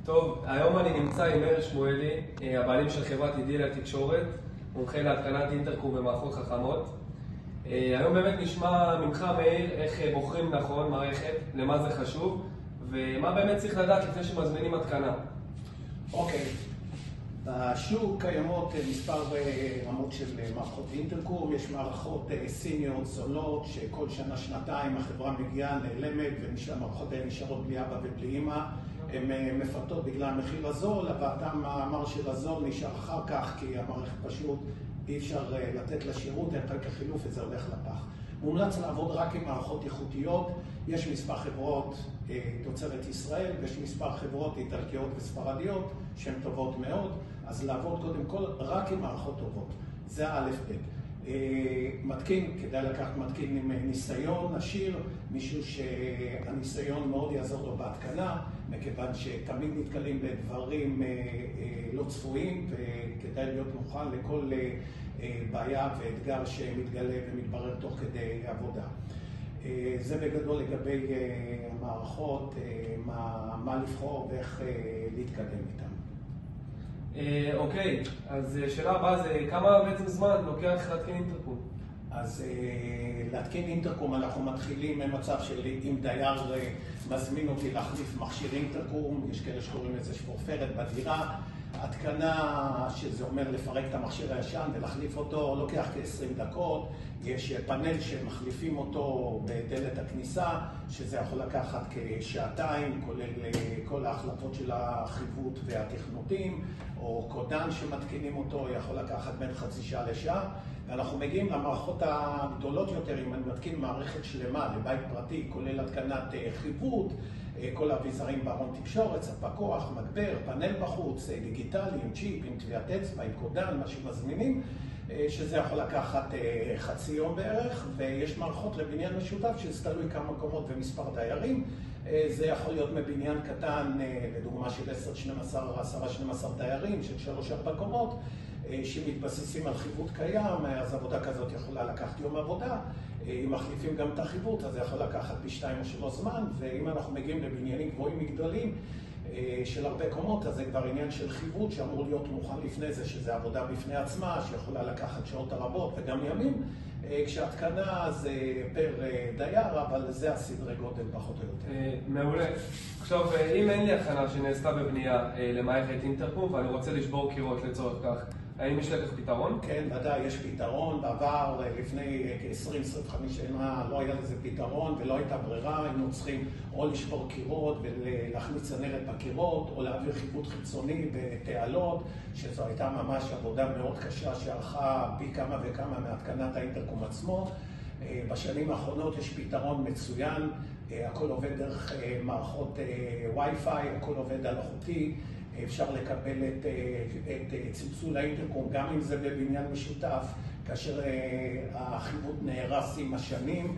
טוב, היום אני נמצא עם מאיר שמואלי, הבעלים של חברת אידיליה תקשורת, מומחה להתקנת אינטרקום ומערכות חכמות. היום באמת נשמע ממך, מאיר, איך בוחרים נכון מערכת, למה זה חשוב, ומה באמת צריך לדעת לפני שמזמינים התקנה. אוקיי. בשוק קיימות מספר רמות של מערכות אינטרקום. יש מערכות סיניות, זולות, שכל שנה-שנתיים החברה מגיעה, נעלמת, והמערכות האלה נשארות בלי אבא ובלי אמא. הן מפתות בגלל המחיר הזול, אבל המאמר של הזול נשאר אחר כך, כי המערכת פשוט אי אפשר לתת לה שירות, אין רק החילוף וזה הולך לפח. מומלץ לעבוד רק עם מערכות איכותיות. יש מספר חברות תוצרת ישראל, ויש מספר חברות איטלקיות וספרדיות שהן טובות מאוד, אז לעבוד קודם כל רק עם מערכות טובות. זה א' ב'. מתקין, כדאי לקחת מתקין עם ניסיון עשיר, מישהו שהניסיון מאוד יעזור לו בהתקנה, מכיוון שתמיד נתקלים בדברים לא צפויים, וכדאי להיות מוכן לכל בעיה ואתגר שמתגלה ומתברר תוך כדי עבודה. זה בגדול לגבי המערכות, מה לבחור ואיך להתקדם איתן. אוקיי, אז שאלה הבאה זה כמה בעצם זמן לוקח להתקין אינטרקום? אז להתקין אינטרקום אנחנו מתחילים ממצב של אם דייר מזמין אותי להחליף מכשיר אינטרקום, יש כאלה שקוראים לזה שפורפרת בדירה. התקנה, שזה אומר לפרק את המכשיר הישן ולהחליף אותו, לוקח כ-20 דקות. יש פאנל שמחליפים אותו בדלת הכניסה, שזה יכול לקחת כשעתיים, כולל כל ההחלפות של החיווט והתכנותים, או קודן שמתקינים אותו, יכול לקחת בין חצי שעה לשעה. ואנחנו מגיעים למערכות הגדולות יותר, אם אני מתקין מערכת שלמה לבית פרטי, כולל התקנת חיווט, כל האביזרים בארון תקשורת, ספק כוח, מגבר, פאנל בחוץ, דיגיטלי, עם צ'יפ, עם טביעת אצבע, עם קודן, מה שמזמינים, שזה יכול לקחת חצי יום בערך, ויש מערכות לבניין משותף שזה תלוי כמה קומות ומספר דיירים. זה יכול להיות מבניין קטן, לדוגמה של 10-12 דיירים, של 3-4 קומות, שמתבססים על חיווט קיים, אז עבודה כזאת יכולה לקחת יום עבודה. אם מחליפים גם את החיווט, אז זה יכול לקחת ב2 או 3 זמן, ואם אנחנו מגיעים לבניינים גבוהים מגדולים של הרבה קומות, אז זה כבר עניין של חיווט שאמור להיות מוכן לפני זה, שזה עבודה בפני עצמה, שיכולה לקחת שעות רבות וגם ימים. כשהתקנה זה פר דייר, אבל זה הסדרי גודל פחות או יותר. מעולה. עכשיו, אם אין לי הכנה שנעשתה בבנייה למערכת אינטרקום ואני רוצה לשבור קירות לצורך כך, האם יש לכך פתרון? כן, ודאי, יש פתרון. בעבר, לפני כ-20-25 שנה, לא היה לזה פתרון ולא הייתה ברירה. היינו צריכים או לשבור קירות ולהכניס צנרת בקירות, או להעביר חיווט חיצוני בתעלות, שזו הייתה ממש עבודה מאוד קשה שהלכה פי כמה וכמה מהתקנת האינטרקום עצמו. בשנים האחרונות יש פתרון מצוין, הכל עובד דרך מערכות וי-פיי, הכל עובד אלחוטי. אפשר לקבל את צלצול האינטרקום, גם אם זה בבניין משותף, כאשר החיווט נהרס עם השנים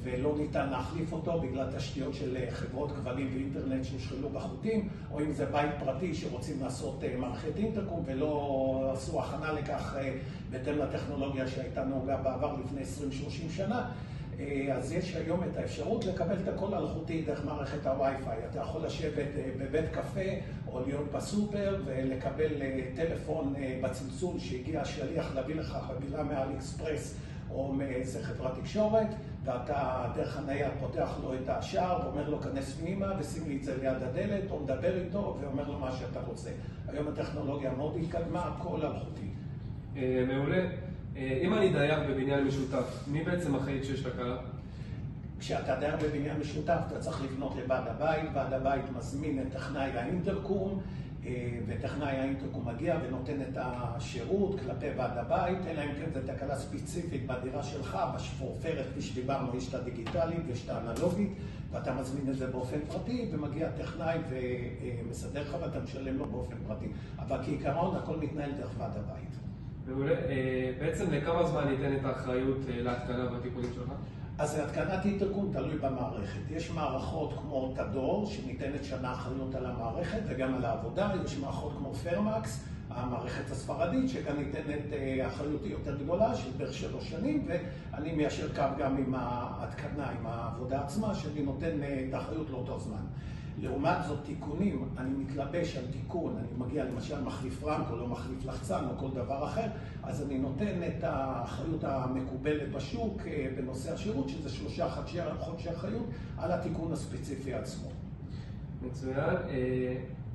ולא ניתן להחליף אותו בגלל תשתיות של חברות כבלים ואינטרנט שהושחלו בחוטים, או אם זה בית פרטי שרוצים לעשות מערכת אינטרקום ולא עשו הכנה לכך בהתאם לטכנולוגיה שהייתה נהוגה בעבר לפני 20-30 שנה. אז יש היום את האפשרות לקבל את הכל אלחוטי דרך מערכת הווי-פיי. אתה יכול לשבת בבית קפה או להיות בסופר ולקבל טלפון בצלצול שהגיע השליח להביא לך חבילה מאלי אקספרס או מאיזה חברת תקשורת, ואתה דרך הנייד פותח לו את השער ואומר לו כנס פנימה ושים לי את זה ליד הדלת, או מדבר איתו ואומר לו מה שאתה רוצה. היום הטכנולוגיה מאוד התקדמה, הכל אלחוטי. מעולה. אם אני דייר בבניין משותף, מי בעצם אחראי כשיש תקלה? כשאתה דייר בבניין משותף, אתה צריך לפנות לוועד הבית. ועד הבית מזמין את טכנאי האינטרקום, וטכנאי האינטרקום מגיע ונותן את השירות כלפי ועד הבית, אלא אם כן זו תקלה ספציפית בדירה שלך, בשפורפרת, כפי שדיברנו, יש את הדיגיטלית ויש את האנלוגית, ואתה מזמין את זה באופן פרטי, ומגיע טכנאי ומסדר לך ואתה משלם לו באופן פרטי. אבל כעיקרון, הכל מתנהל דרך ועד הבית. מעולה. בעצם לכמה זמן ניתנת האחריות להתקנה והתיקונים שלך? אז התקנת אינטרקום תלוי במערכת. יש מערכות כמו תדור, שניתנת שנה אחריות על המערכת וגם על העבודה. יש מערכות כמו פרמקס, המערכת הספרדית, שכאן ניתנת אחריות יותר גדולה, של בערך 3 שנים, ואני מיישר קו גם עם ההתקנה, עם העבודה עצמה, שאני נותן את האחריות לאותו זמן. לעומת זאת תיקונים, אני מתלבש על תיקון, אני מגיע למשל מחליף רמקול או מחליף לחצן או כל דבר אחר, אז אני נותן את האחריות המקובלת בשוק בנושא השירות, שזה 3 חודשי אחריות על התיקון הספציפי עצמו. מצוין.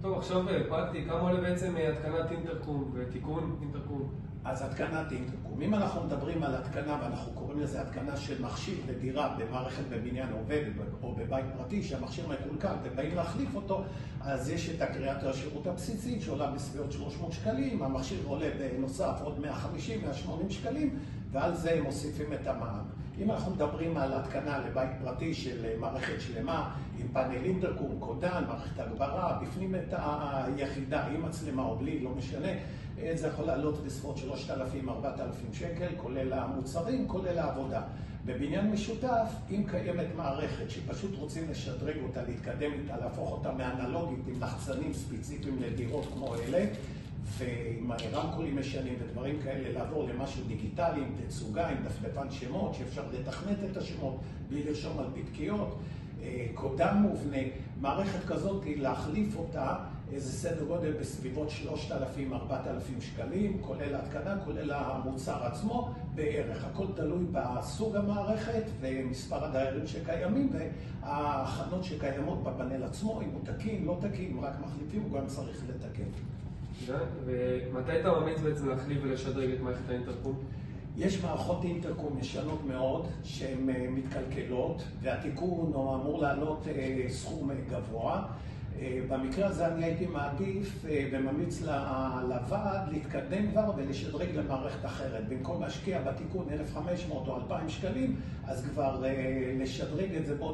טוב, עכשיו פרקטי, כמה עולה בעצם התקנת אינטרקום ותיקון אינטרקום? אז התקנת אינטרקום. אם אנחנו מדברים על התקנה, ואנחנו קוראים לזה התקנה של מכשיר לדירה במערכת בבניין עובד או בבית פרטי, שהמכשיר מקולקל ובאים להחליף אותו, אז יש את הקריאת השירות הבסיסית שעולה בסביבות 300 שקלים, המכשיר עולה בנוסף עוד 150-180 שקלים, ועל זה מוסיפים את המע"מ. אם אנחנו מדברים על התקנה לבית פרטי של מערכת שלמה, עם פאנל אינטרקום, קודן, מערכת הגברה, בפנים את היחידה עם מצלמה או בלי, לא משנה, זה יכול לעלות בסביבות 3,000-4,000 שקל, כולל המוצרים, כולל העבודה. בבניין משותף, אם קיימת מערכת שפשוט רוצים לשדרג אותה, להתקדם איתה, להפוך אותה מאנלוגית עם לחצנים ספציפיים לדירות כמו אלה, ועם רמקולים משנים ודברים כאלה, לעבור למשהו דיגיטלי, עם תצוגה, עם דפדפן שמות, שאפשר לתכנת את השמות בלי לרשום על פתקיות, קודם מובנה, מערכת כזאת, להחליף אותה, איזה סדר גודל בסביבות 3,000-4,000 שקלים, כולל ההתקנה, כולל המוצר עצמו, בערך. הכל תלוי בסוג המערכת ומספר הדיירים שקיימים, וההכנות שקיימות בפאנל עצמו, אם הוא תקין, לא תקין, אם רק מחליפים, הוא גם צריך לתקן. ומתי אתה ממליץ בעצם להחליף ולשדרג את מערכת האינטרקום? יש מערכות אינטרקום ישנות מאוד שהן מתקלקלות, והתיקון אמור לעלות סכום גבוה. במקרה הזה אני הייתי מעדיף וממליץ לוועד להתקדם כבר ולשדרג למערכת אחרת. במקום להשקיע בתיקון 1,500 או 2,000 שקלים, אז כבר לשדרג את זה בעוד